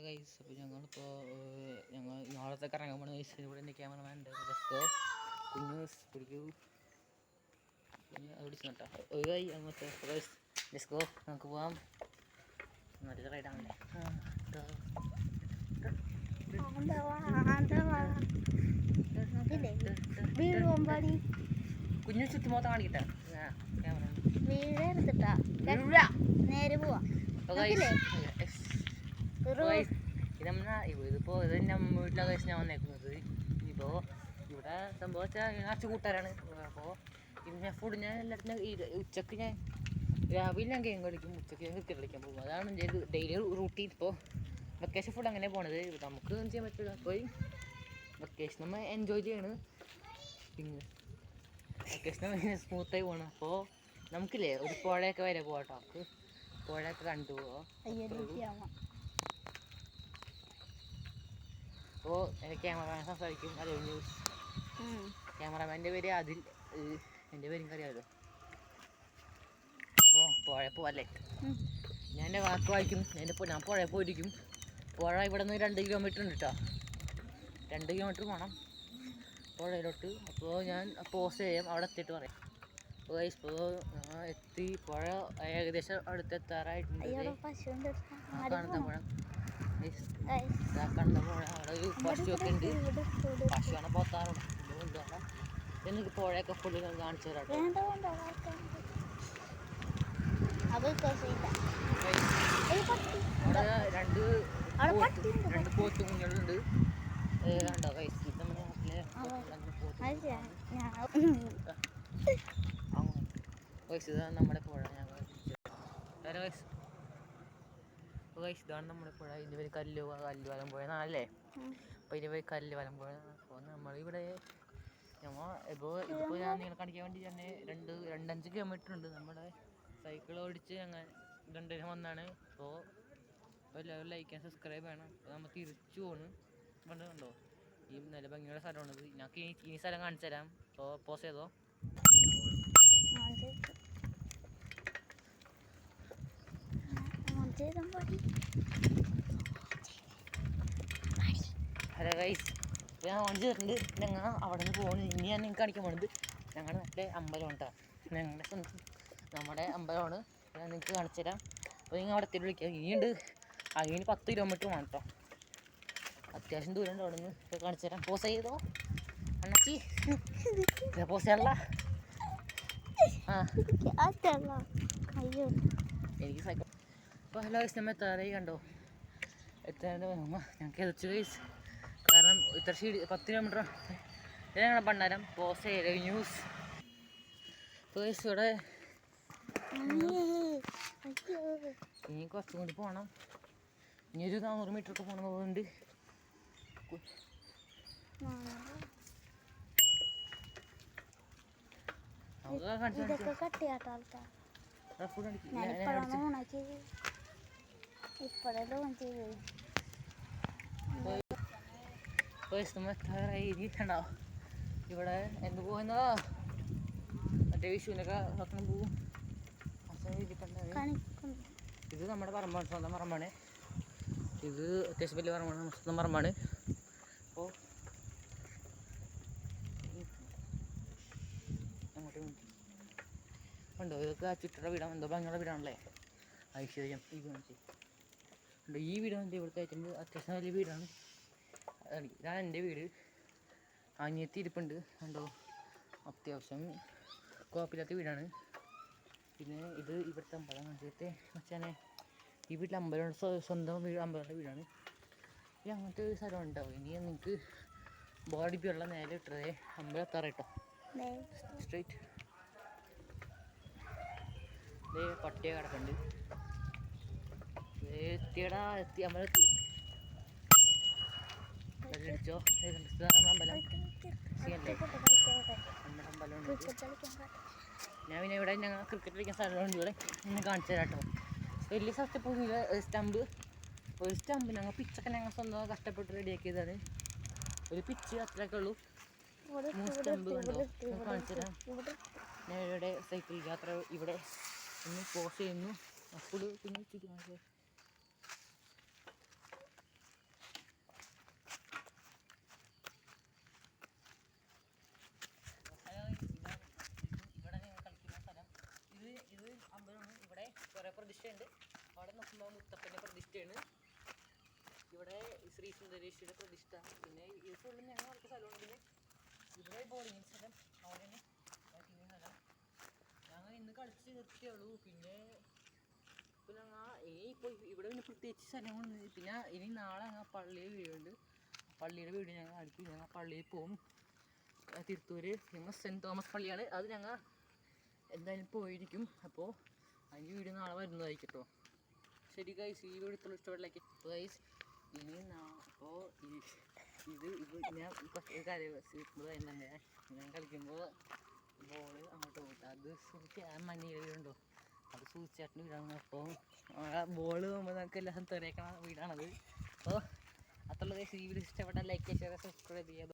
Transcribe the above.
Guys, അപ്പോൾ ഞങ്ങൾ നാളത്തെ കറങ്ങാൻ പോണ ഗൈസ്. ഇവിടെ എൻ്റെ ക്യാമറമാൻ ഉണ്ട്, റെസ്കോ. കുഞ്ഞ് പിടിക്കൂ, കുഞ്ഞ് അത് പിടിച്ചു നട്ടാ ഒരു കൈ അങ്ങോട്ട്. ഗൈസ് റെസ്കോ, നമുക്ക് പോവാം. നല്ല റൈഡാണല്ലേ. കുഞ്ഞു ചുറ്റും മൊത്തം കാണിക്കട്ടെ ക്യാമറ. ഇതിപ്പോൾ ഇത് എൻ്റെ വീട്ടിലെ കേസ് ഞാൻ വന്നേക്കുന്നത്. ഇപ്പോൾ ഇവിടെ സംഭവം വെച്ചാൽ അച്ഛൻ കൂട്ടുകാരാണ്. അപ്പോൾ ഇത് ഞാൻ ഫുഡ് ഞാൻ എല്ലാത്തിനും ഉച്ചക്ക് ഞാൻ രാവിലെ ഞാൻ ഗെയിം കളിക്കും, ഉച്ചക്ക് ഞാൻ ക്രിക്കറ്റ് കളിക്കാൻ പോകും. അതാണ് എൻ്റെ ഡെയിലി റൂട്ടീൻ. ഇപ്പോൾ വെക്കേഷൻ ഫുഡ് അങ്ങനെ പോണത്. നമുക്ക് ചെയ്യാൻ പറ്റില്ല. അപ്പോൾ വെക്കേഷൻ നമ്മൾ എൻജോയ് ചെയ്യണം. പിന്നെ വെക്കേഷൻ സ്മൂത്തായി പോകണം. അപ്പോൾ നമുക്കില്ലേ ഒരു പുഴയൊക്കെ വരെ പോകട്ടോ. നമുക്ക് പുഴയൊക്കെ കണ്ടുപോകാം. അപ്പോൾ എൻ്റെ ക്യാമറമാൻ സംസാരിക്കും. അതേ ന്യൂസ് ക്യാമറമാൻ്റെ പേര് അതിൽ, എൻ്റെ പേരും അറിയാമല്ലോ. അപ്പോൾ പുഴ പോവല്ലേ, ഞാൻ എൻ്റെ വാക്ക് വായിക്കും. ഞാൻ പുഴയിൽ പോയിരിക്കും. പുഴ ഇവിടെ നിന്ന് 2 കിലോമീറ്റർ ഉണ്ട് കേട്ടോ. 2 കിലോമീറ്റർ പോകണം പുഴയിലോട്ട്. അപ്പോൾ ഞാൻ പോസ് ചെയ്യാം, അവിടെ എത്തിയിട്ട് പറയാം. അപ്പോൾ ഇപ്പോൾ എത്തി, പുഴ ഏകദേശം അടുത്തെത്താറായിട്ടുണ്ട്. കാണുന്ന പുഴ, കണ്ട പുഴ. അവിടെ ഒരു പശുവൊക്കെ ഉണ്ട്. പശുവാണ് പോത്താറുണ്ട്. കൊണ്ടുപോകാം. എനിക്ക് പുഴയൊക്കെ ഫുള്ള് കാണിച്ചു തരാം. അവിടെ 2 പോത്ത് കുഞ്ഞുങ്ങളുണ്ട്. കണ്ടോ ഗൈസ്, നമ്മുടെ നാട്ടിലെ ഗൈസ് ഇതാണ് നമ്മുടെ പുഴ. ഗൈസ് ഇതാണ് നമ്മുടെ പുഴ. ഇതിൻ്റെ പേര് കല്ലുവലം പുഴ എന്നാണല്ലേ. അപ്പോൾ ഇതിൻ്റെ പേര് കല്ലുവലം പുഴ. അപ്പോൾ നമ്മളിവിടെ ഇതിപ്പോൾ ഞാൻ നിങ്ങളെ കാണിക്കാൻ വേണ്ടി തന്നെ 2-5 കിലോമീറ്റർ ഉണ്ട്. നമ്മുടെ സൈക്കിൾ ഓടിച്ച് ഞങ്ങൾ 2 വന്നാണ്. അപ്പോൾ എല്ലാവരും ലൈക്ക് ആൻഡ് സബ്സ്ക്രൈബ് ചെയ്യണം. അപ്പോൾ നമ്മൾ തിരിച്ചു പോണ്. കണ്ടോ, ഈ നല്ല ഭംഗിയുള്ള സ്ഥലമാണിത്. ഞങ്ങൾക്ക് ഈ സ്ഥലം കാണിച്ചു തരാം. അപ്പോൾ പോസ് ചെയ്തോ. ഹലോ ഗൈസ്, ഞാൻ ഓൺ ചെയ്തിട്ടുണ്ട്. ഞങ്ങൾ അവിടെ നിന്ന് പോകുന്നു. ഇനി ഞാൻ നിങ്ങൾക്ക് കാണിക്കാൻ പോകുന്നത് ഞങ്ങളുടെ നാട്ടിലെ അമ്പലം കേട്ടോ. ഞങ്ങളുടെ സ്വന്തം നമ്മുടെ അമ്പലമാണ്. ഞാൻ നിങ്ങൾക്ക് കാണിച്ചു തരാം. അപ്പോൾ നിങ്ങൾ അവിടെ എത്തിയിട്ട് വിളിക്കാം. ഇനിയുണ്ട്, അതിന് 10 കിലോമീറ്റർ വേണം കേട്ടോ. അത്യാവശ്യം ദൂരം ഉണ്ട്. അവിടെ നിന്ന് കാണിച്ചു തരാം. പോസ് ചെയ്തോ അണ്ണച്ചി, പോസ് ചെയ്യാനുള്ള. എനിക്ക് സൈക്കിൾ. അപ്പോൾ ഹലോ ഗൈസ്, നമ്മൾ എത്താറായി. കണ്ടോ എത്താണ്ട് ഞങ്ങൾക്ക് എത്തിച്ചു ഗൈസ്. കാരണം ഇത്ര 10 കിലോമീറ്റർ ഞങ്ങളുടെ പണ്ടാരം. പോസ് ചെയ്ത ന്യൂസ് ഗൈസ്. ഇവിടെ ഇനി കുറച്ചും കൂടി പോകണം. ഇനി ഒരു 400 മീറ്റർ ഒക്കെ പോകണമെന്നുണ്ട്. ഇവിടെ എന്ത് പോകുന്നതാ, മറ്റേ വിഷുവിനൊക്കെ ഭക്ഷണം പോവും. ഇത് നമ്മുടെ പറമ്പാണ്, സ്വന്തം പറമ്പാണ്. ഇത് അത്യാവശ്യം വലിയ പറമ്പാണ്, സ്വന്തം പറമ്പാണ്. അപ്പോൾ അങ്ങോട്ട് ഉണ്ടോ, ഇതൊക്കെ ചുറ്റുള്ള വീടാണ്. എന്തോ ഭംഗിയുള്ള വീടാണല്ലേ. ഐശ്വര്യം ഈ കാണിച്ച് ഉണ്ടോ. ഈ വീടാണ് ഇവിടുത്തെ ഏറ്റവും അത്യാവശ്യം വലിയ വീടാണ്. ഇതാണ് എൻ്റെ വീട്. അനിയത്തി ഇരിപ്പുണ്ട്. കണ്ടോ, അത്യാവശ്യം കുഴപ്പമില്ലാത്ത വീടാണ്. പിന്നെ ഇത് ഇവിടുത്തെ അമ്പലം കാണിച്ചിട്ട് വെച്ചാൽ ഈ വീട്ടിൽ അമ്പലം സ്വന്തം വീട്, അമ്പലമുള്ള വീടാണ്. ഇനി അങ്ങനത്തെ ഒരു സ്ഥലം ഉണ്ടാവും. ഇനി നിങ്ങൾക്ക് ബോറടിപ്പിയുള്ള നേരെ ഇട്ടതേ അമ്പലം എത്താറ് കേട്ടോ. സ്ട്രൈറ്റ് ഇതേ പട്ടിയെ കിടക്കുന്നുണ്ട്. എത്തിയടാ, എത്തി അമ്പലത്തി അടിച്ചോ. നമ്മുടെ അമ്പലം ശരിയല്ലേ, നമ്മുടെ അമ്പലമുണ്ട്. ഞാൻ പിന്നെ ഇവിടെ ഞങ്ങൾ ക്രിക്കറ്റ് കളിക്കാൻ സ്ഥലമുണ്ട്. ഇവിടെ ഇങ്ങനെ കാണിച്ചു തരാം കേട്ടോ. വലിയ സത്യപ്പൊന്നുമില്ല. ഒരു സ്റ്റമ്പ് ഞങ്ങൾ പിച്ചൊക്കെ ഞങ്ങൾ സ്വന്തം കഷ്ടപ്പെട്ട് റെഡിയാക്കിയതാണ്. ഒരു പിച്ച് അത്രയൊക്കെ ഉള്ളൂ. 3 സ്റ്റമ്പ് കണ്ടോ, കാണിച്ചു തരാം. ഞാൻ ഇവിടെ സൈക്കിൾ യാത്ര ഇവിടെ ഒന്ന് പോസ് ചെയ്യുന്നു. അപ്പോൾ പിന്നെ പ്രതിഷ്ഠയുണ്ട്. അവിടെ നോക്കുമ്പോൾ മുത്തപ്പൻ്റെ പ്രതിഷ്ഠയാണ്. ഇവിടെ ശ്രീ സുന്ദരേശ്വര പ്രതിഷ്ഠ. പിന്നെ ഇത് ഫുള്ളും ഞങ്ങൾ അവർക്ക് സ്ഥലമുണ്ട്. പിന്നെ ഇവിടെ ബോളിംഗ് സ്ഥലം അവിടെ തന്നെ സ്ഥലം. ഞങ്ങൾ ഇന്ന് കളിച്ച് നിർത്തിയുള്ളൂ. പിന്നെ ഇപ്പോൾ ഞങ്ങൾ ഇപ്പോൾ ഇവിടെ പിന്നെ പ്രത്യേകിച്ച് സ്ഥലങ്ങളൊന്നും. പിന്നെ ഇനി നാളെ ഞങ്ങൾ പള്ളിയിൽ വീടുണ്ട്. പള്ളിയുടെ വീട് ഞങ്ങൾ അടുത്ത് ഞങ്ങൾ പള്ളിയിൽ പോകും. തിരുത്തൂർ ഫേമസ് സെൻറ്റ് തോമസ് പള്ളിയാണ്. അത് ഞങ്ങൾ എന്തായാലും പോയിരിക്കും. അപ്പോൾ അതിൻ്റെ വീഡിയോ നാളെ വരുന്നതായിരിക്കും കേട്ടോ. ശരി ഗൈസ്, ഈ വീഡിയോ ഇഷ്ടപ്പെടില്ലേക്ക്. അപ്പോൾ ഗൈസ് ഇനി അപ്പോൾ ഞാൻ കുറച്ച് കാര്യം തന്നെ. ഞാൻ കളിക്കുമ്പോൾ ബോള് അങ്ങോട്ട് പോയിട്ട് അത് മഞ്ഞയിൽ വീടുണ്ടോ, അത് സൂചിച്ചേട്ടൻ്റെ വീടാണ്. അപ്പോൾ ബോള് പോകുമ്പോൾ നമുക്ക് എല്ലാം തെറിയിക്കണ വീടാണത്. അപ്പോൾ അത്രയുള്ള ഗൈസ്, ഈ വീഡിയോ ഇഷ്ടപ്പെട്ടാൽ ലൈക്ക് ചെയ്യുക, സബ്സ്ക്രൈബ് ചെയ്യുക.